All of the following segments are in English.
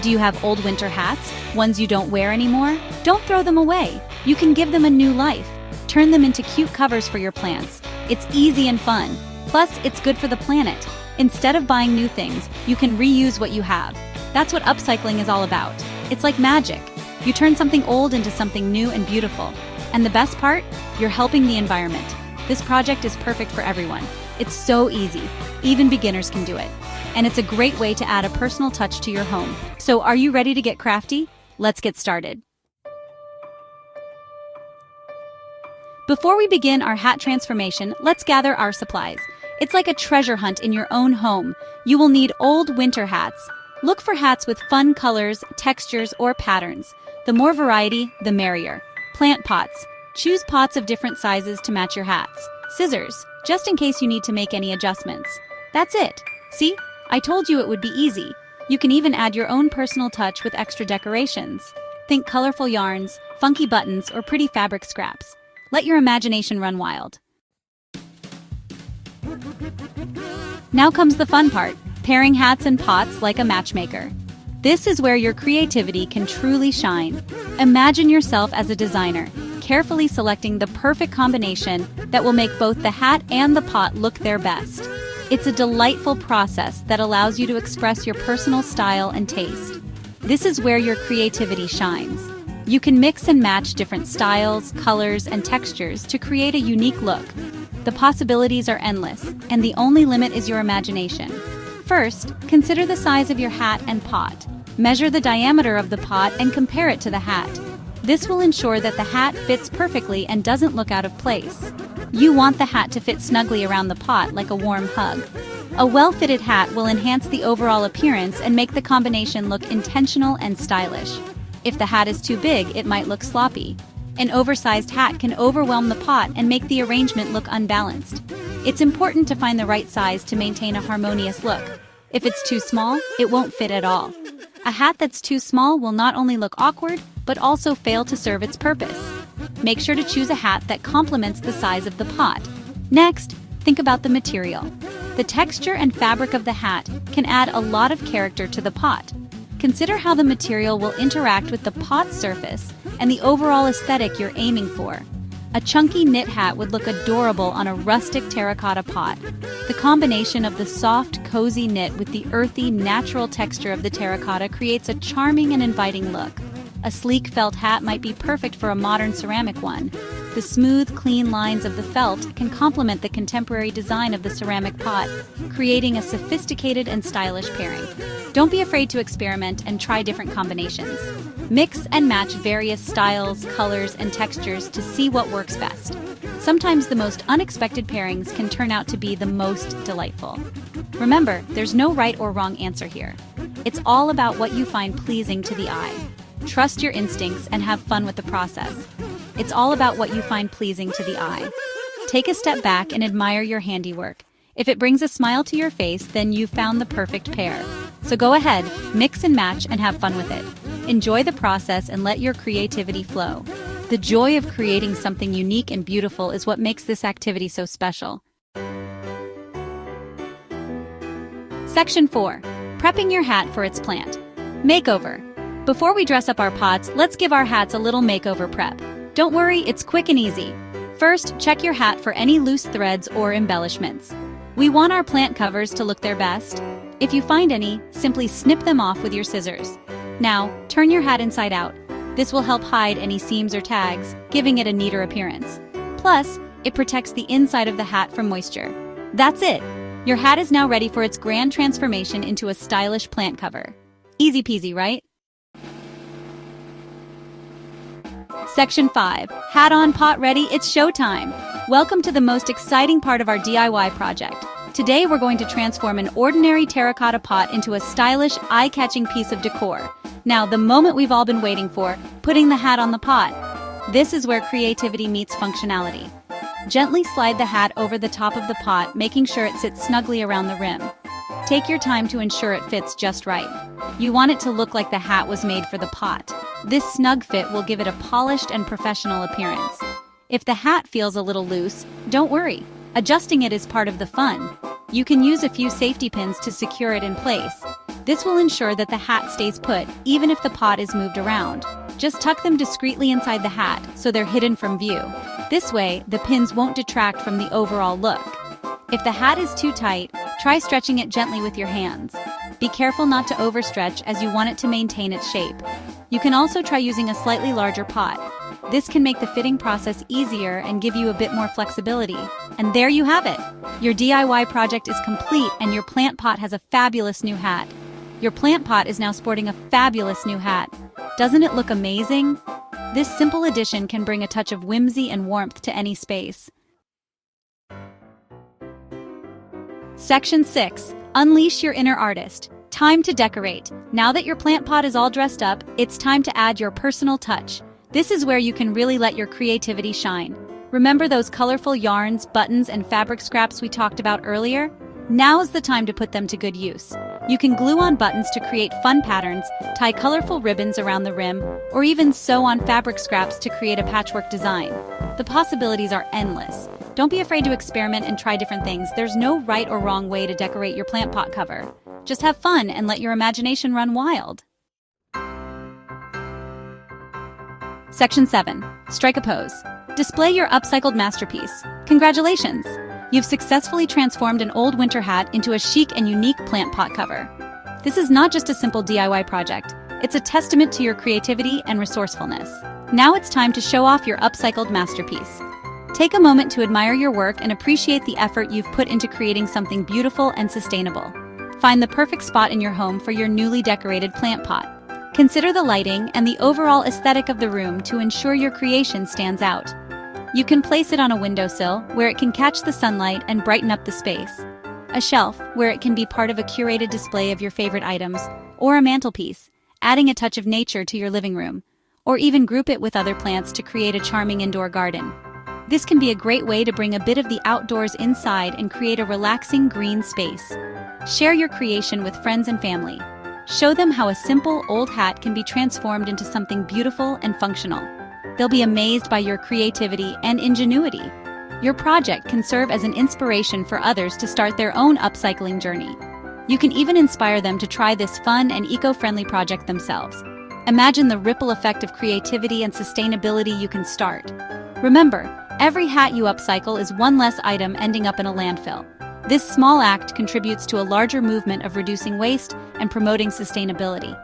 Do you have old winter hats, ones you don't wear anymore? Don't throw them away. You can give them a new life. Turn them into cute covers for your plants. It's easy and fun. Plus, it's good for the planet. Instead of buying new things, you can reuse what you have. That's what upcycling is all about. It's like magic. You turn something old into something new and beautiful. And the best part? You're helping the environment. This project is perfect for everyone. It's so easy. Even beginners can do it. And it's a great way to add a personal touch to your home. So are you ready to get crafty? Let's get started. Before we begin our hat transformation, let's gather our supplies. It's like a treasure hunt in your own home. You will need old winter hats. Look for hats with fun colors, textures, or patterns. The more variety, the merrier. Plant pots. Choose pots of different sizes to match your hats. Scissors, just in case you need to make any adjustments. That's it. See? I told you it would be easy. You can even add your own personal touch with extra decorations. Think colorful yarns, funky buttons, or pretty fabric scraps. Let your imagination run wild. Now comes the fun part, pairing hats and pots like a matchmaker. This is where your creativity can truly shine. Imagine yourself as a designer, carefully selecting the perfect combination that will make both the hat and the pot look their best. It's a delightful process that allows you to express your personal style and taste. This is where your creativity shines. You can mix and match different styles, colors, and textures to create a unique look. The possibilities are endless, and the only limit is your imagination. First, consider the size of your hat and pot. Measure the diameter of the pot and compare it to the hat. This will ensure that the hat fits perfectly and doesn't look out of place. You want the hat to fit snugly around the pot like a warm hug. A well-fitted hat will enhance the overall appearance and make the combination look intentional and stylish. If the hat is too big, it might look sloppy. An oversized hat can overwhelm the pot and make the arrangement look unbalanced. It's important to find the right size to maintain a harmonious look. If it's too small, it won't fit at all. A hat that's too small will not only look awkward, but also fail to serve its purpose. Make sure to choose a hat that complements the size of the pot. Next, think about the material. The texture and fabric of the hat can add a lot of character to the pot. Consider how the material will interact with the pot's surface and the overall aesthetic you're aiming for. A chunky knit hat would look adorable on a rustic terracotta pot. The combination of the soft, cozy knit with the earthy, natural texture of the terracotta creates a charming and inviting look. A sleek felt hat might be perfect for a modern ceramic one. The smooth, clean lines of the felt can complement the contemporary design of the ceramic pot, creating a sophisticated and stylish pairing. Don't be afraid to experiment and try different combinations. Mix and match various styles, colors, and textures to see what works best. Sometimes the most unexpected pairings can turn out to be the most delightful. Remember, there's no right or wrong answer here. It's all about what you find pleasing to the eye. Trust your instincts and have fun with the process. It's all about what you find pleasing to the eye. Take a step back and admire your handiwork. If it brings a smile to your face, then you've found the perfect pair. So go ahead, mix and match, and have fun with it. Enjoy the process and let your creativity flow. The joy of creating something unique and beautiful is what makes this activity so special. Section 4. Prepping your hat for its plant. Makeover. Before we dress up our pots, let's give our hats a little makeover prep. Don't worry, it's quick and easy. First, check your hat for any loose threads or embellishments. We want our plant covers to look their best. If you find any, simply snip them off with your scissors. Now, turn your hat inside out. This will help hide any seams or tags, giving it a neater appearance. Plus, it protects the inside of the hat from moisture. That's it! Your hat is now ready for its grand transformation into a stylish plant cover. Easy peasy, right? Section 5. Hat on, pot ready, it's showtime! Welcome to the most exciting part of our DIY project. Today we're going to transform an ordinary terracotta pot into a stylish, eye-catching piece of decor. Now, the moment we've all been waiting for, putting the hat on the pot. This is where creativity meets functionality. Gently slide the hat over the top of the pot, making sure it sits snugly around the rim. Take your time to ensure it fits just right. You want it to look like the hat was made for the pot. This snug fit will give it a polished and professional appearance. If the hat feels a little loose, don't worry. Adjusting it is part of the fun. You can use a few safety pins to secure it in place. This will ensure that the hat stays put, even if the pot is moved around. Just tuck them discreetly inside the hat, so they're hidden from view. This way, the pins won't detract from the overall look. If the hat is too tight, try stretching it gently with your hands. Be careful not to overstretch as you want it to maintain its shape. You can also try using a slightly larger pot. This can make the fitting process easier and give you a bit more flexibility. And there you have it! Your DIY project is complete and your plant pot has a fabulous new hat. Your plant pot is now sporting a fabulous new hat. Doesn't it look amazing? This simple addition can bring a touch of whimsy and warmth to any space. Section 6. Unleash your inner artist. Time to decorate. Now that your plant pot is all dressed up, it's time to add your personal touch. This is where you can really let your creativity shine. Remember those colorful yarns, buttons, and fabric scraps we talked about earlier? Now's the time to put them to good use. You can glue on buttons to create fun patterns, tie colorful ribbons around the rim, or even sew on fabric scraps to create a patchwork design. The possibilities are endless. Don't be afraid to experiment and try different things. There's no right or wrong way to decorate your plant pot cover. Just have fun and let your imagination run wild. Section 7. Strike a pose. Display your upcycled masterpiece. Congratulations! You've successfully transformed an old winter hat into a chic and unique plant pot cover. This is not just a simple DIY project. It's a testament to your creativity and resourcefulness. Now it's time to show off your upcycled masterpiece. Take a moment to admire your work and appreciate the effort you've put into creating something beautiful and sustainable. Find the perfect spot in your home for your newly decorated plant pot. Consider the lighting and the overall aesthetic of the room to ensure your creation stands out. You can place it on a windowsill, where it can catch the sunlight and brighten up the space. A shelf, where it can be part of a curated display of your favorite items, or a mantelpiece, adding a touch of nature to your living room. Or even group it with other plants to create a charming indoor garden. This can be a great way to bring a bit of the outdoors inside and create a relaxing green space. Share your creation with friends and family. Show them how a simple old hat can be transformed into something beautiful and functional. They'll be amazed by your creativity and ingenuity. Your project can serve as an inspiration for others to start their own upcycling journey. You can even inspire them to try this fun and eco-friendly project themselves. Imagine the ripple effect of creativity and sustainability you can start. Remember, every hat you upcycle is one less item ending up in a landfill. This small act contributes to a larger movement of reducing waste and promoting sustainability.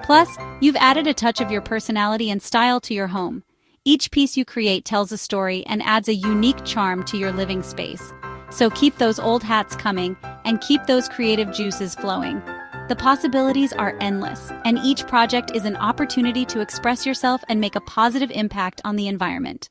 Plus, you've added a touch of your personality and style to your home. Each piece you create tells a story and adds a unique charm to your living space. So keep those old hats coming and keep those creative juices flowing. The possibilities are endless, and each project is an opportunity to express yourself and make a positive impact on the environment.